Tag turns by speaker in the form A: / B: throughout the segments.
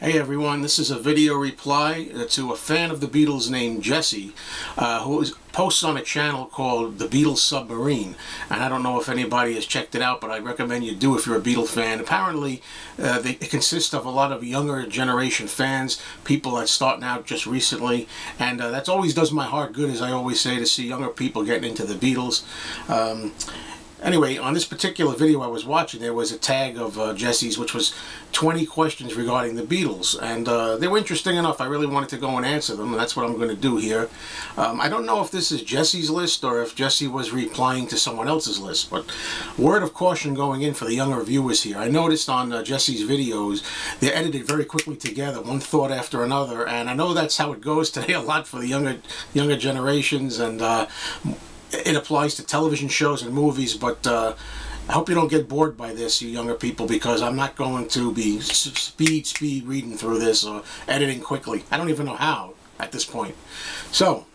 A: Hey everyone, this is a video reply to a fan of the Beatles named Jessie, who posts on a channel called The BeatlesSubmarine. And I don't know if anybody has checked it out, but I recommend you do if you're a Beatle fan. Apparently, it consists of a lot of younger generation fans, people that starting out just recently. And that always does my heart good, as I always say, to see younger people getting into the Beatles. Anyway, on this particular video I was watching, there was a tag of Jessie's, which was 20 questions regarding the Beatles. And they were interesting enough. I really wanted to go and answer them, and that's what I'm going to do here. I don't know if this is Jessie's list or if Jessie was replying to someone else's list, but word of caution going in for the younger viewers here. I noticed on Jessie's videos, they're edited very quickly together, one thought after another, and I know that's how it goes today a lot for the younger generations, and it applies to television shows and movies, but I hope you don't get bored by this, you younger people, because I'm not going to be speed reading through this or editing quickly. I don't even know how at this point. So,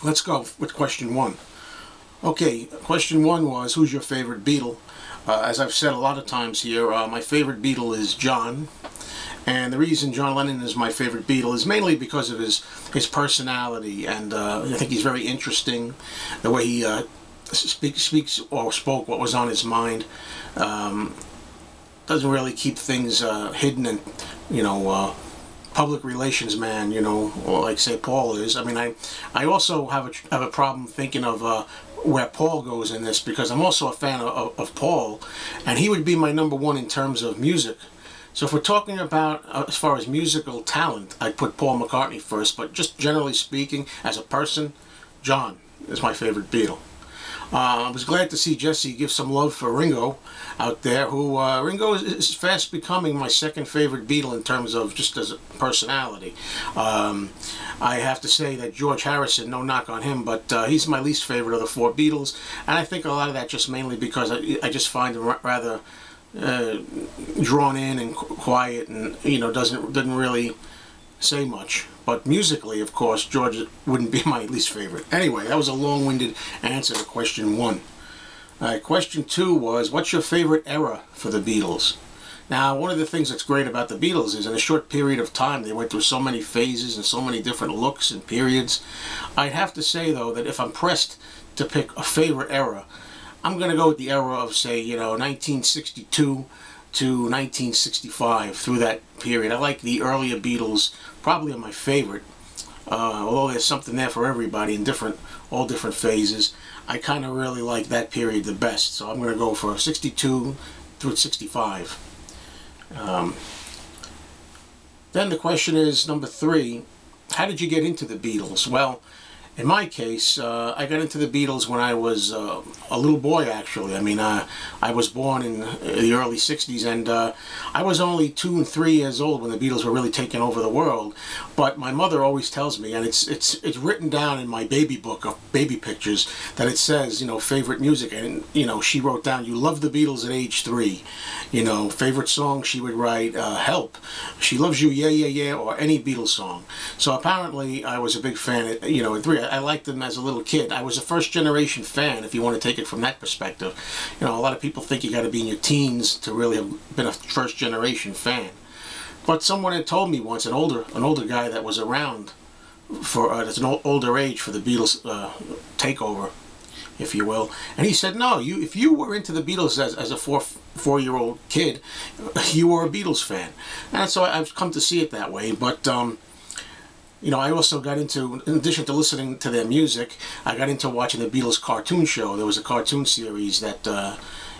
A: let's go with question one. Okay, question one was, who's your favorite Beatle? As I've said a lot of times here, my favorite Beatle is John. And the reason John Lennon is my favorite Beatle is mainly because of his personality, and I think he's very interesting. The way he speaks or spoke what was on his mind. Doesn't really keep things hidden and, public relations man, like say Paul is. I mean, I also have a problem thinking of where Paul goes in this, because I'm also a fan of Paul, and he would be my number one in terms of music. So if we're talking about, as far as musical talent, I'd put Paul McCartney first, but just generally speaking, as a person, John is my favorite Beatle. I was glad to see Jessie give some love for Ringo out there, who Ringo is fast becoming my second favorite Beatle in terms of just as a personality. I have to say that George Harrison, no knock on him, but he's my least favorite of the four Beatles, and I think a lot of that just mainly because I just find him rather drawn in and quiet, and doesn't really say much. But musically, of course, George wouldn't be my least favorite. Anyway, that was a long-winded answer to question one. Question two was, what's your favorite era for the Beatles? Now, one of the things that's great about the Beatles is in a short period of time they went through so many phases and so many different looks and periods. I'd have to say, though, that if I'm pressed to pick a favorite era, I'm going to go with the era of, say, 1962 to 1965, through that period. I like the earlier Beatles, probably my favorite. Although there's something there for everybody in all different phases. I kind of really like that period the best, so I'm going to go for 62 through 65. Then the question is, number three, how did you get into the Beatles? Well, in my case, I got into the Beatles when I was a little boy, actually. I mean, I was born in the early 60s, and I was only 2 and 3 years old when the Beatles were really taking over the world. But my mother always tells me, and it's written down in my baby book of baby pictures, that it says, favorite music. And, she wrote down, you love the Beatles at age 3. Favorite song she would write, Help. She Loves You, Yeah, Yeah, Yeah, or any Beatles song. So apparently I was a big fan at 3. I liked them as a little kid. I was a first-generation fan, if you want to take it from that perspective. A lot of people think you got to be in your teens to really have been a first-generation fan. But someone had told me once, an older guy that was around for that's an older age for the Beatles takeover, if you will, and he said, no, if you were into the Beatles as a four-year-old kid, you were a Beatles fan. And so I've come to see it that way. But I also got into, in addition to listening to their music, I got into watching the Beatles cartoon show. There was a cartoon series that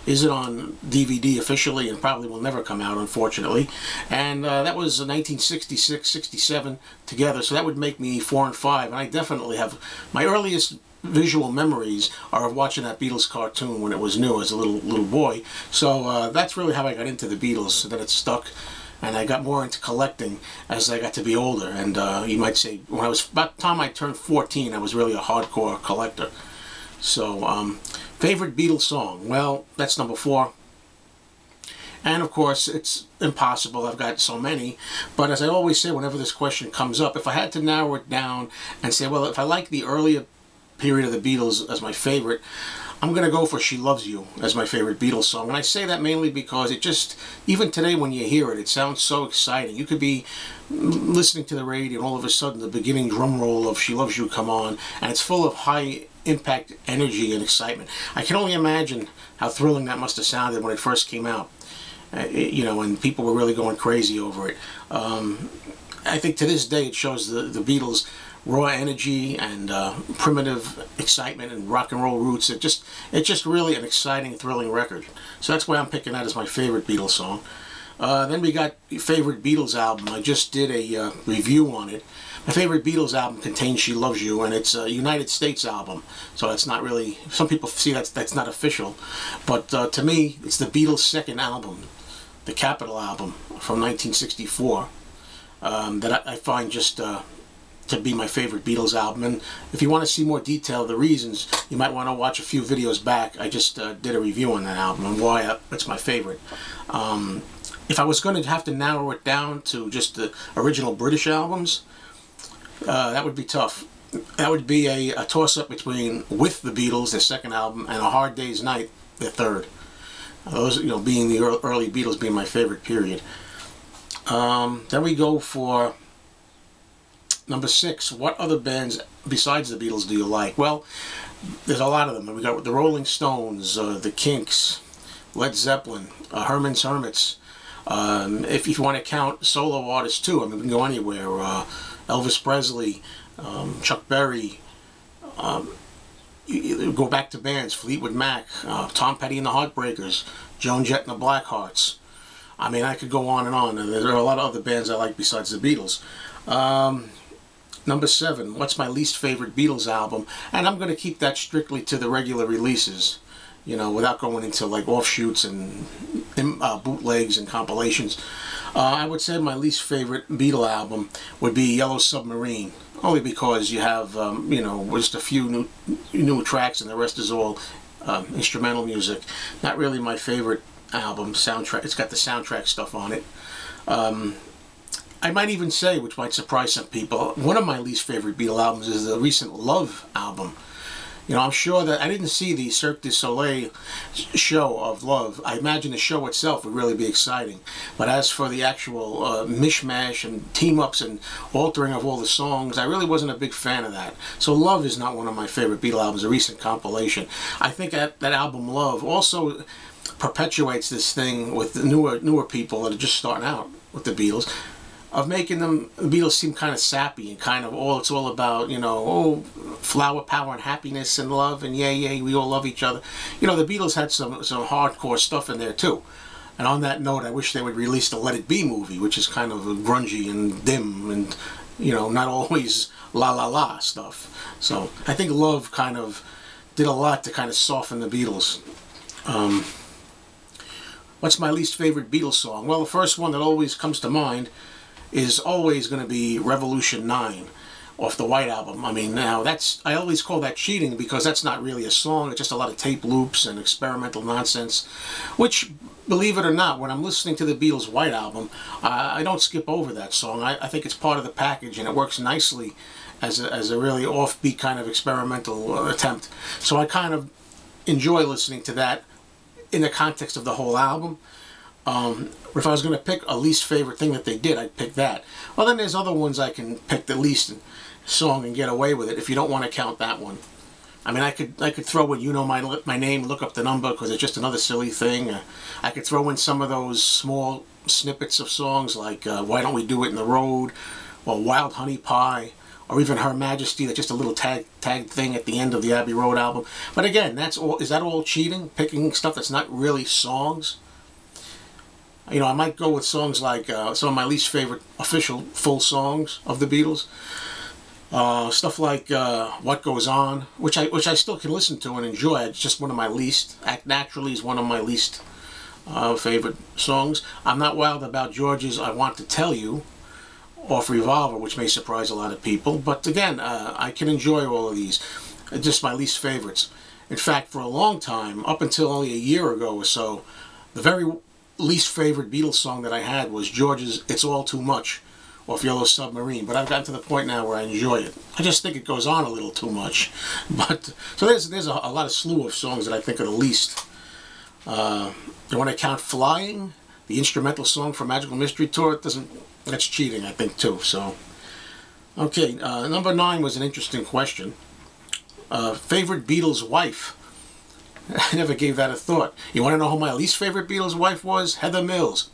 A: isn't on DVD officially and probably will never come out, unfortunately. And that was 1966, 67 together, so that would make me 4 and 5. And I definitely have, my earliest visual memories are of watching that Beatles cartoon when it was new as a little boy. So that's really how I got into the Beatles, so that it stuck. And I got more into collecting as I got to be older. And you might say, when I was, about the time I turned 14, I was really a hardcore collector. So, favorite Beatles song? Well, that's number 4. And of course, it's impossible. I've got so many. But as I always say, whenever this question comes up, if I had to narrow it down and say, well, if I like the earlier period of the Beatles as my favorite, I'm going to go for She Loves You as my favorite Beatles song. And I say that mainly because it just, even today when you hear it, it sounds so exciting. You could be listening to the radio and all of a sudden the beginning drum roll of She Loves You come on, and it's full of high impact energy and excitement. I can only imagine how thrilling that must have sounded when it first came out. You know, and people were really going crazy over it. I think to this day it shows the Beatles' raw energy and primitive excitement and rock and roll roots. It's just really an exciting, thrilling record. So that's why I'm picking that as my favorite Beatles song. Then we got favorite Beatles album. I just did a review on it. My favorite Beatles album contains She Loves You, and it's a United States album. So it's not really, some people see that's not official. But to me, it's the Beatles' second album, the Capitol album from 1964, that I find just to be my favorite Beatles album. And if you want to see more detail of the reasons, you might want to watch a few videos back. I just did a review on that album and why it's my favorite. If I was going to have to narrow it down to just the original British albums, that would be tough. That would be a toss-up between With the Beatles, their second album, and A Hard Day's Night, their third. Those, you know, being the early Beatles being my favorite period. Then we go for number 6. What other bands besides the Beatles do you like? Well, there's a lot of them. We got the Rolling Stones, the Kinks, Led Zeppelin, Herman's Hermits. If you want to count solo artists too, I mean, we can go anywhere. Elvis Presley, Chuck Berry. You go back to bands, Fleetwood Mac, Tom Petty and the Heartbreakers, Joan Jett and the Blackhearts. I mean, I could go on and on. There are a lot of other bands I like besides the Beatles. Number 7, what's my least favorite Beatles album? And I'm going to keep that strictly to the regular releases, you know, without going into like offshoots and bootlegs and compilations. I would say my least favorite Beatle album would be Yellow Submarine, only because you have, you know, just a few new tracks and the rest is all instrumental music. Not really my favorite album. Soundtrack. It's got the soundtrack stuff on it. I might even say, which might surprise some people, one of my least favorite Beatle albums is the recent Love album. You know, I'm sure that I didn't see the Cirque du Soleil show of Love. I imagine the show itself would really be exciting. But as for the actual mishmash and team-ups and altering of all the songs, I really wasn't a big fan of that. So Love is not one of my favorite Beatle albums, a recent compilation. I think that album Love also perpetuates this thing with the newer people that are just starting out with the Beatles, of making the Beatles seem kind of sappy and kind of it's all about, you know, oh, flower power and happiness and love and yay, we all love each other. You know, the Beatles had some hardcore stuff in there too. And on that note, I wish they would release the Let It Be movie, which is kind of grungy and dim and, you know, not always la la la stuff. So I think Love kind of did a lot to kind of soften the Beatles. What's my least favorite Beatles song? Well, the first one that always comes to mind is always going to be Revolution 9 off the White Album. I mean, now I always call that cheating because that's not really a song. It's just a lot of tape loops and experimental nonsense, which, believe it or not, when I'm listening to the Beatles' White Album, I don't skip over that song. I think it's part of the package and it works nicely as a really offbeat kind of experimental attempt. So I kind of enjoy listening to that in the context of the whole album. If I was going to pick a least favorite thing that they did, I'd pick that. Well, then there's other ones I can pick the least song and get away with it if you don't want to count that one. I mean, I could throw in You Know My Name, Look Up the Number, because it's just another silly thing. I could throw in some of those small snippets of songs like Why Don't We Do It in the Road, or Wild Honey Pie, or even Her Majesty, that's just a little tag thing at the end of the Abbey Road album. But again, is that all cheating? Picking stuff that's not really songs? You know, I might go with songs like some of my least favorite official full songs of the Beatles. Stuff like What Goes On, which I still can listen to and enjoy. It's just one of my least. Act Naturally is one of my least favorite songs. I'm not wild about George's I Want to Tell You off Revolver, which may surprise a lot of people. But again, I can enjoy all of these. Just my least favorites. In fact, for a long time, up until only a year ago or so, the very least favorite Beatles song that I had was George's It's All Too Much, off Yellow Submarine, but I've gotten to the point now where I enjoy it. I just think it goes on a little too much. But so there's a lot of slew of songs that I think are the least. When I count Flying, the instrumental song for Magical Mystery Tour, that's cheating, I think, too. So, okay, number 9 was an interesting question. Favorite Beatles wife? I never gave that a thought. You want to know who my least favorite Beatles wife was? Heather Mills.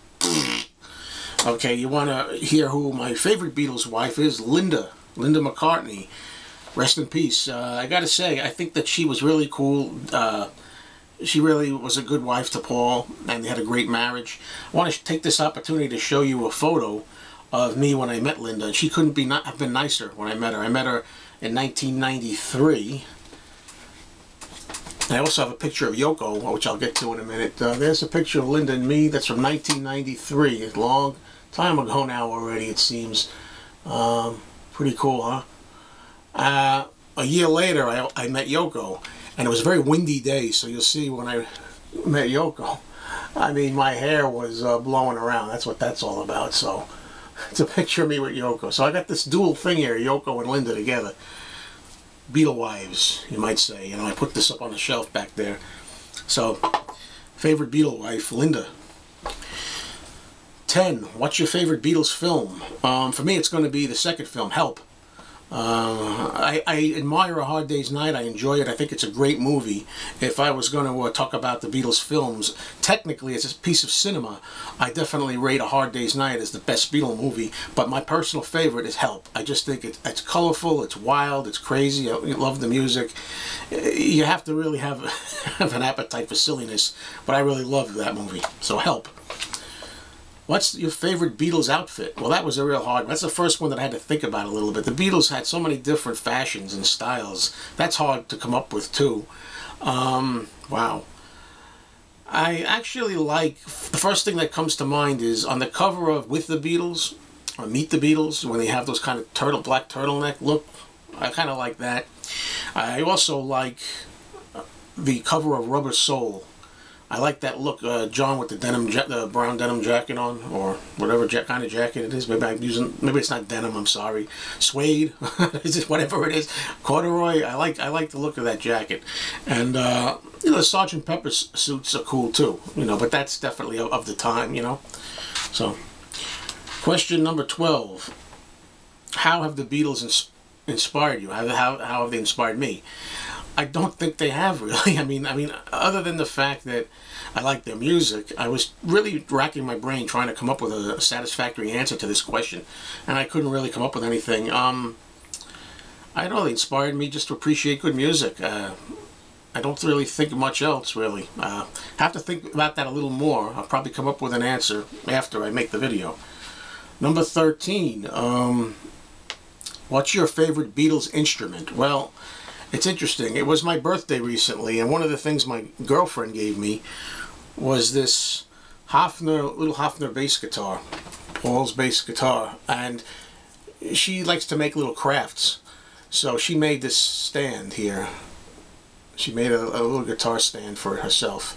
A: Okay, you want to hear who my favorite Beatles wife is? Linda McCartney. Rest in peace. I got to say, I think that she was really cool. She really was a good wife to Paul, and they had a great marriage. I want to take this opportunity to show you a photo of me when I met Linda. She couldn't have been nicer when I met her. I met her in 1993. I also have a picture of Yoko, which I'll get to in a minute. There's a picture of Linda and me. That's from 1993. A long time ago now already, it seems. Pretty cool, huh? A year later, I met Yoko, and it was a very windy day, so you'll see when I met Yoko. I mean, my hair was blowing around. That's what that's all about. So it's a picture of me with Yoko. So I got this dual thing here, Yoko and Linda together. Beatle wives, you might say. You know, I put this up on the shelf back there. So, favorite Beatle wife, Linda. 10. What's your favorite Beatles film? For me, it's going to be the second film, Help. I admire A Hard Day's Night. I enjoy it. I think it's a great movie. If I was going to talk about the Beatles films, technically it's a piece of cinema. I definitely rate A Hard Day's Night as the best Beatle movie, but my personal favorite is Help. I just think it's colorful, it's wild, it's crazy. I love the music. You have to really have an appetite for silliness, but I really love that movie. So Help. What's your favorite Beatles outfit? Well, that was a real hard one. That's the first one that I had to think about a little bit. The Beatles had so many different fashions and styles. That's hard to come up with, too. Wow. I actually like, the first thing that comes to mind is on the cover of With the Beatles, or Meet the Beatles, when they have those kind of black turtleneck look. I kind of like that. I also like the cover of Rubber Soul. I like that look, John with the brown denim jacket on, or whatever kind of jacket it is. Maybe maybe it's not denim. I'm sorry, suede, whatever it is, corduroy. I like the look of that jacket, and you know, the Sgt. Pepper's suits are cool too. You know, but that's definitely of the time. You know, so question number 12: how have the Beatles inspired you? How have they inspired me? I don't think they have really. I mean, other than the fact that I like their music, I was really racking my brain trying to come up with a satisfactory answer to this question, and I couldn't really come up with anything. I don't know, they inspired me just to appreciate good music. I don't really think much else, really. Have to think about that a little more. I'll probably come up with an answer after I make the video. Number 13. What's your favorite Beatles instrument? Well, it's interesting. It was my birthday recently, and one of the things my girlfriend gave me was this little Hofner bass guitar, Paul's bass guitar, and she likes to make little crafts. So she made this stand here. She made a little guitar stand for herself,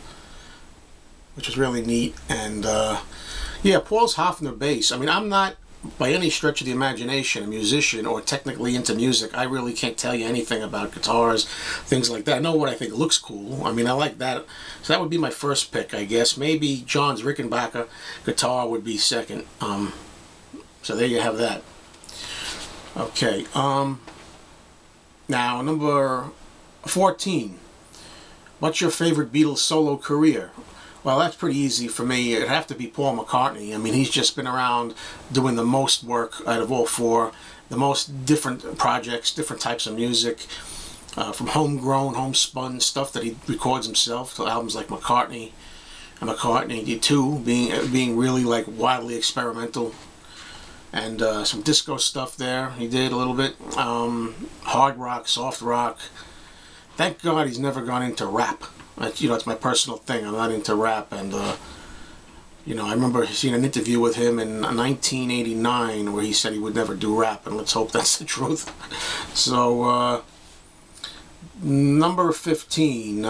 A: which was really neat. And yeah, Paul's Hofner bass. I mean, I'm not by any stretch of the imagination a musician or technically into music. I really can't tell you anything about guitars, things like that. I know what I think looks cool. I mean, I like that. So that would be my first pick, I guess. Maybe John's Rickenbacker guitar would be second. So there you have that. Okay. Now, number 14. What's your favorite Beatles solo career? Well, that's pretty easy for me. It'd have to be Paul McCartney. I mean, he's just been around doing the most work out of all four, the most different projects, different types of music, from homegrown, homespun stuff that he records himself to albums like McCartney and McCartney 2 being really like wildly experimental, and some disco stuff there he did a little bit, hard rock, soft rock. Thank God he's never gone into rap. You know, it's my personal thing. I'm not into rap, and you know, I remember seeing an interview with him in 1989 where he said he would never do rap, and let's hope that's the truth. So, number 15,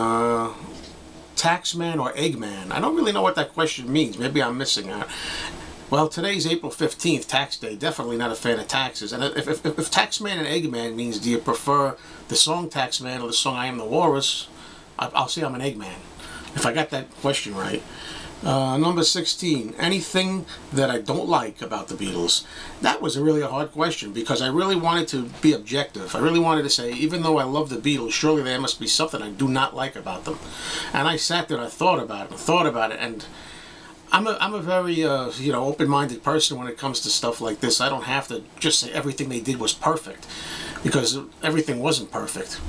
A: Taxman or Eggman? I don't really know what that question means. Maybe I'm missing out. Well, today's April 15th, tax day. Definitely not a fan of taxes. And if Taxman and Eggman means do you prefer the song Taxman or the song I Am the Walrus, I'll say I'm an Eggman, if I got that question right. Number 16, anything that I don't like about the Beatles. That was really a hard question because I really wanted to be objective. I really wanted to say, even though I love the Beatles, surely there must be something I do not like about them. And I sat there and I thought about it, and I'm a very open-minded person when it comes to stuff like this. I don't have to just say everything they did was perfect, because everything wasn't perfect.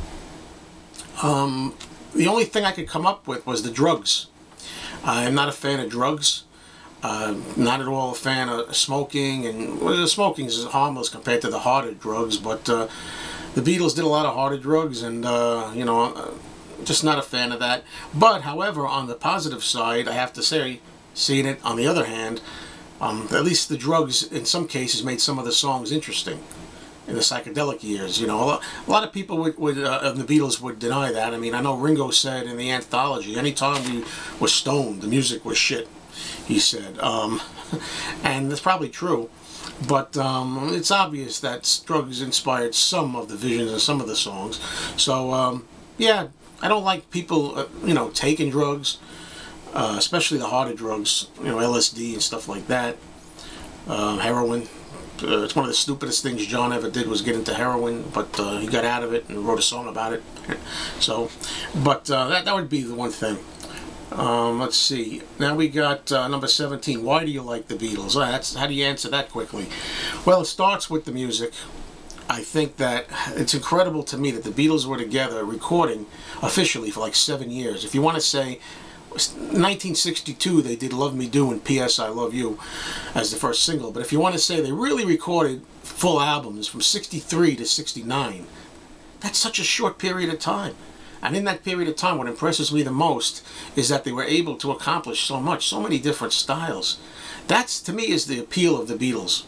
A: The only thing I could come up with was the drugs. I'm not a fan of drugs. Not at all a fan of smoking, and well, smoking is harmless compared to the harder drugs, but the Beatles did a lot of harder drugs, and just not a fan of that. But however, on the positive side, I have to say, seeing it on the other hand, at least the drugs in some cases made some of the songs interesting in the psychedelic years. You know, a lot of people would of the Beatles would deny that. I mean, I know Ringo said in the anthology, anytime we were stoned, the music was shit, he said. And that's probably true. But it's obvious that drugs inspired some of the visions and some of the songs. So, yeah, I don't like people, taking drugs, especially the harder drugs, LSD and stuff like that, heroin. It's one of the stupidest things John ever did was get into heroin, but he got out of it and wrote a song about it. So, but that would be the one thing. Let's see. Now we got number 17. Why do you like the Beatles? How do you answer that quickly? Well, it starts with the music. I think that it's incredible to me that the Beatles were together recording officially for like 7 years. If you want to say 1962 they did Love Me Do and P.S. I Love You as the first single, but if you want to say they really recorded full albums from 63 to 69, that's such a short period of time. And in that period of time, what impresses me the most is that they were able to accomplish so much, so many different styles. That's, to me, is the appeal of the Beatles.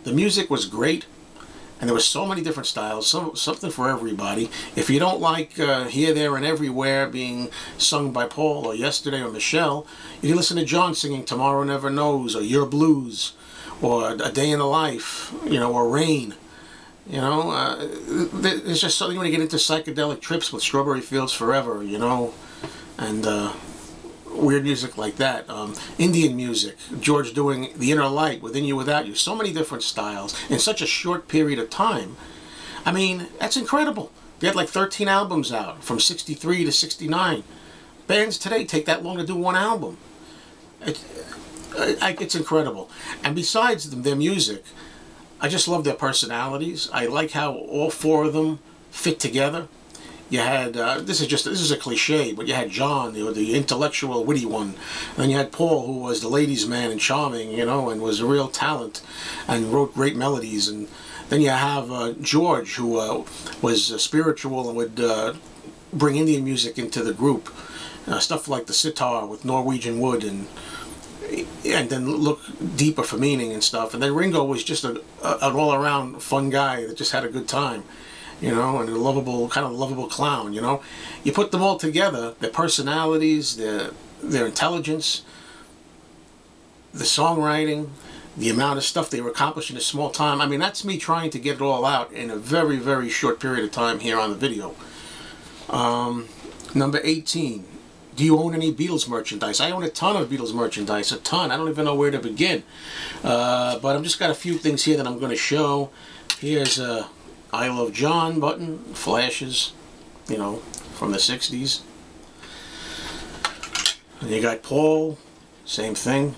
A: The music was great, and there were so many different styles, something for everybody. If you don't like Here, There, and Everywhere being sung by Paul or Yesterday or Michelle, you can listen to John singing Tomorrow Never Knows or Your Blues or A Day in the Life, or Rain. There's just something when you get into psychedelic trips with Strawberry Fields Forever, and weird music like that. Indian music, George doing The Inner Light, Within You Without You, so many different styles in such a short period of time. I mean, that's incredible. They had like 13 albums out from 63 to 69. Bands today take that long to do one album. It's incredible. And besides their music, I just love their personalities. I like how all four of them fit together. You had, this is a cliche, but you had John, the intellectual, witty one. And then you had Paul, who was the ladies' man and charming, and was a real talent and wrote great melodies. And then you have George, who was spiritual and would bring Indian music into the group. Stuff like the sitar with Norwegian wood, and then look deeper for meaning and stuff. And then Ringo was just an all-around fun guy that just had a good time. And a lovable, kind of lovable clown, You put them all together, their personalities, their intelligence, the songwriting, the amount of stuff they were accomplishing in a small time. I mean, that's me trying to get it all out in a very, very short period of time here on the video. Number 18. Do you own any Beatles merchandise? I own a ton of Beatles merchandise, a ton. I don't even know where to begin. But I've just got a few things here that I'm going to show. Here's a I Love John button, flashes, from the 60s. And you got Paul, same thing.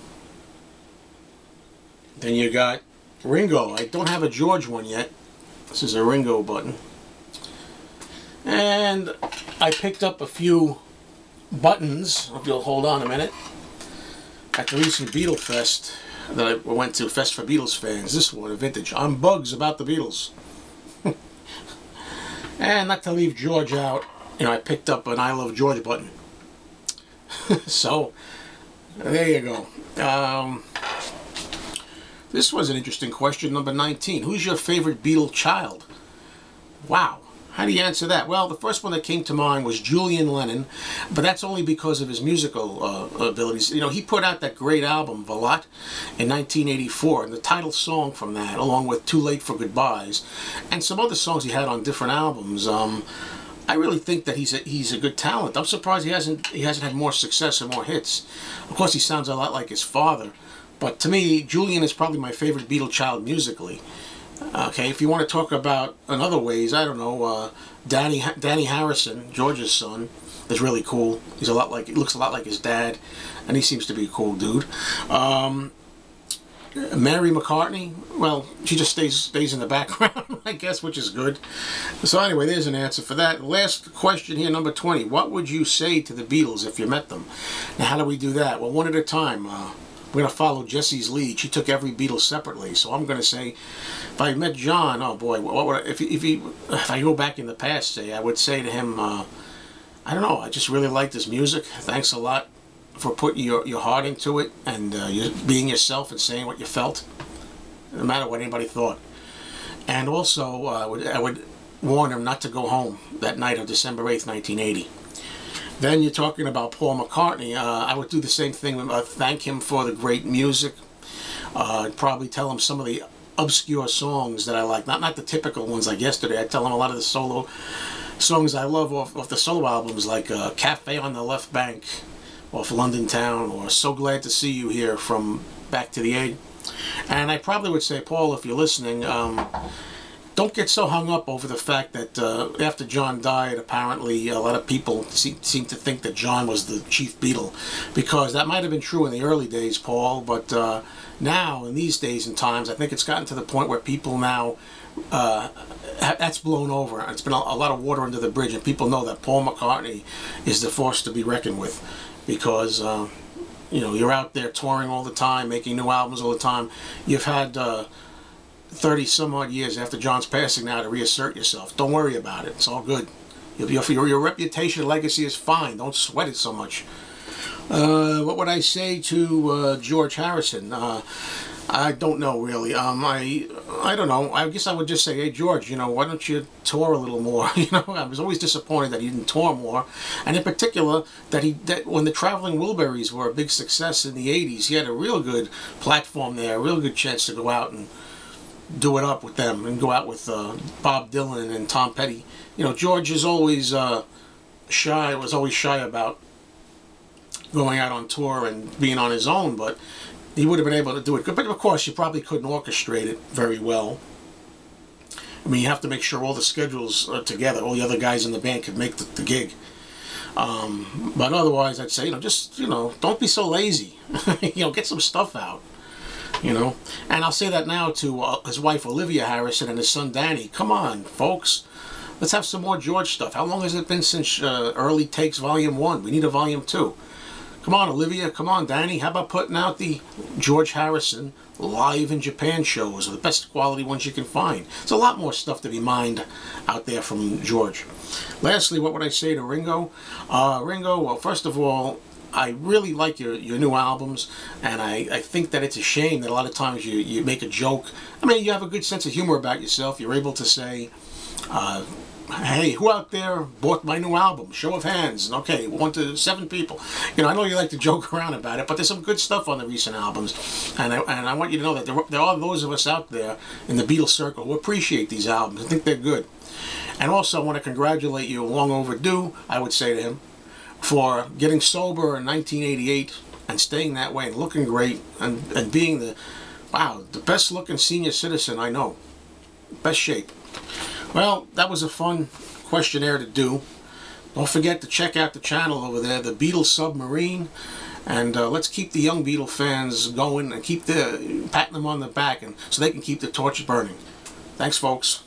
A: Then you got Ringo. I don't have a George one yet. This is a Ringo button. And I picked up a few buttons, if you'll hold on a minute, at the recent Beatle Fest that I went to, Fest for Beatles fans. This one, a vintage. I'm Bugs About the Beatles. And not to leave George out, I picked up an I Love George button. So, there you go. This was an interesting question, number 19. Who's your favorite Beatle child? Wow. How do you answer that? Well, the first one that came to mind was Julian Lennon, but that's only because of his musical abilities. You know, he put out that great album, Velotte, in 1984, and the title song from that, along with Too Late for Goodbyes, and some other songs he had on different albums. I really think that he's a good talent. I'm surprised he hasn't had more success and more hits. Of course, he sounds a lot like his father, but to me, Julian is probably my favorite Beatle child musically. Okay, if you want to talk about in other ways, I don't know, Danny Harrison, George's son, is really cool. He looks a lot like his dad, and he seems to be a cool dude. Mary McCartney, well, she just stays in the background, I guess, which is good. So anyway, there's an answer for that. Last question here, number 20. What would you say to the Beatles if you met them? Now, how do we do that? Well, one at a time. We're going to follow Jessie's lead. She took every Beatle separately. So I'm going to say, if I met John, oh boy, what would if I go back in the past, say, I would say to him, I don't know, I just really like this music. Thanks a lot for putting your heart into it and being yourself and saying what you felt, no matter what anybody thought. And also, I would warn him not to go home that night of December 8th, 1980. Then you're talking about Paul McCartney. I would do the same thing. Thank him for the great music. I'd probably tell him some of the obscure songs that I like. Not the typical ones like Yesterday. I'd tell him a lot of the solo songs I love off the solo albums, like Cafe on the Left Bank off London Town, or So Glad to See You Here from Back to the Egg. And I probably would say, Paul, if you're listening, don't get so hung up over the fact that after John died, apparently a lot of people seem to think that John was the chief Beatle, because that might have been true in the early days, Paul, but now, in these days and times, I think it's gotten to the point where people now, that's blown over. It's been a lot of water under the bridge, and people know that Paul McCartney is the force to be reckoned with, because you know, you're out there touring all the time, making new albums all the time. You've had 30 some odd years after John's passing now to reassert yourself. Don't worry about it. It's all good. Your reputation and legacy is fine. Don't sweat it so much. What would I say to George Harrison? I don't know, really. I don't know. I guess I would just say, hey, George, you know, why don't you tour a little more? You know, I was always disappointed that he didn't tour more, and in particular that when the Traveling Wilburys were a big success in the '80s, he had a real good platform there, a real good chance to go out and do it up with them, and go out with Bob Dylan and Tom Petty. You know, George is always shy. Was always shy about going out on tour and being on his own, but he would have been able to do it. But of course, you probably couldn't orchestrate it very well. I mean, you have to make sure all the schedules are together. All the other guys in the band could make the gig. But otherwise, I'd say, you know, just, you know, don't be so lazy. You know, get some stuff out. You know, and I'll say that now to his wife Olivia Harrison and his son Danny. Come on, folks, let's have some more George stuff. How long has it been since Early Takes Volume 1? We need a Volume 2. Come on, Olivia. Come on, Danny. How about putting out the George Harrison live in Japan shows, the best quality ones you can find? There's a lot more stuff to be mined out there from George. Lastly, what would I say to Ringo? Ringo, well, first of all, I really like your new albums, and I think that it's a shame that a lot of times you make a joke. I mean, you have a good sense of humor about yourself. You're able to say, hey, who out there bought my new album? Show of hands. Okay, 1 to 7 people. You know, I know you like to joke around about it, but there's some good stuff on the recent albums, and I want you to know that there are those of us out there in the Beatles circle who appreciate these albums. I think they're good. And also, I want to congratulate you, long overdue, I would say to him, for getting sober in 1988 and staying that way and looking great and being the best looking senior citizen I know. Best shape. Well, that was a fun questionnaire to do. Don't forget to check out the channel over there, the Beatles Submarine, and let's keep the young Beatle fans going and keep patting them on the back, and so they can keep the torch burning. Thanks, folks.